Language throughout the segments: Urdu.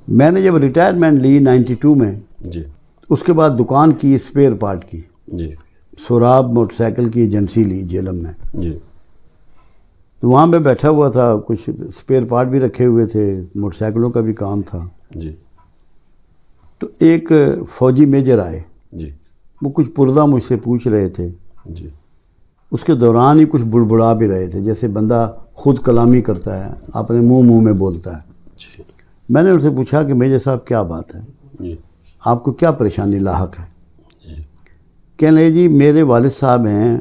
میں نے جب ریٹائرمنٹ لی 92 میں جی اس کے بعد دکان کی اسپیئر پارٹ کی، جی سوراب موٹر سائیکل کی ایجنسی لی جیلم میں. جی تو وہاں میں بیٹھا ہوا تھا، کچھ اسپیئر پارٹ بھی رکھے ہوئے تھے، موٹر سائیکلوں کا بھی کام تھا. جی تو ایک فوجی میجر آئے، جی وہ کچھ پردہ مجھ سے پوچھ رہے تھے. جی اس کے دوران ہی کچھ بڑبڑا بھی رہے تھے، جیسے بندہ خود کلامی کرتا ہے، اپنے منہ میں بولتا ہے. جی میں نے ان سے پوچھا کہ میجر صاحب کیا بات ہے، جی آپ کو کیا پریشانی لاحق ہے؟ جی کہنے لگے جی میرے والد صاحب ہیں،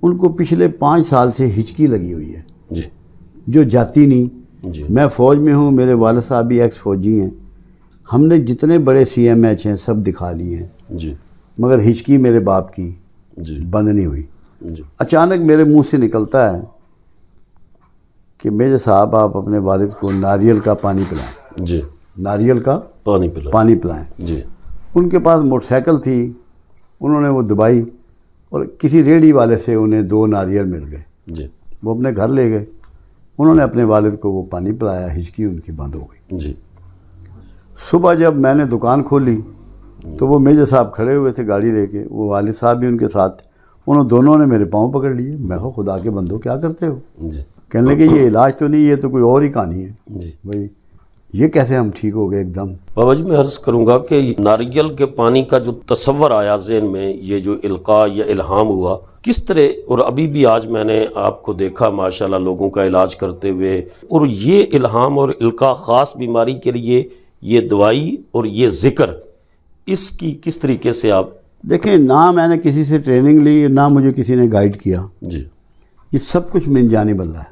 ان کو پچھلے 5 سال سے ہچکی لگی ہوئی ہے جی جو جاتی نہیں. جی میں فوج میں ہوں، میرے والد صاحب بھی ایکس فوجی ہیں، ہم نے جتنے بڑے CMH ہیں سب دکھا لیے ہیں، جی مگر ہچکی میرے باپ کی جی بند نہیں ہوئی. جی اچانک میرے منہ سے نکلتا ہے کہ میجر صاحب آپ اپنے والد کو ناریل کا پانی پلائیں، جی ناریل کا پانی پلا. پانی پلائیں. جی ان کے پاس موٹر سائیکل تھی، انہوں نے وہ دبائی اور کسی ریڑھی والے سے انہیں 2 ناریل مل گئے، جی وہ اپنے گھر لے گئے. انہوں نے اپنے والد کو وہ پانی پلایا، ہچکی ان کی بند ہو گئی. جی صبح جب میں نے دکان کھولی تو وہ میجر صاحب کھڑے ہوئے تھے گاڑی لے کے، وہ والد صاحب بھی ان کے ساتھ. انہوں دونوں نے میرے پاؤں پکڑ لیے. میں کہا خدا کے بندو کیا کرتے ہو؟ جی کہنے لگے یہ علاج تو نہیں، یہ تو کوئی اور ہی کہانی ہے. جی بھائی یہ کیسے ہم ٹھیک ہو گئے ایک دم؟ بابا جی میں عرض کروں گا کہ ناریل کے پانی کا جو تصور آیا ذہن میں، یہ جو القاء یا الہام ہوا کس طرح، اور ابھی بھی آج میں نے آپ کو دیکھا ماشاءاللہ لوگوں کا علاج کرتے ہوئے، اور یہ الہام اور القاء خاص بیماری کے لیے یہ دوائی اور یہ ذکر، اس کی کس طریقے سے آپ؟ دیکھیں، نہ میں نے کسی سے ٹریننگ لی، نہ مجھے کسی نے گائیڈ کیا، جی یہ سب کچھ من جانب اللہ ہے.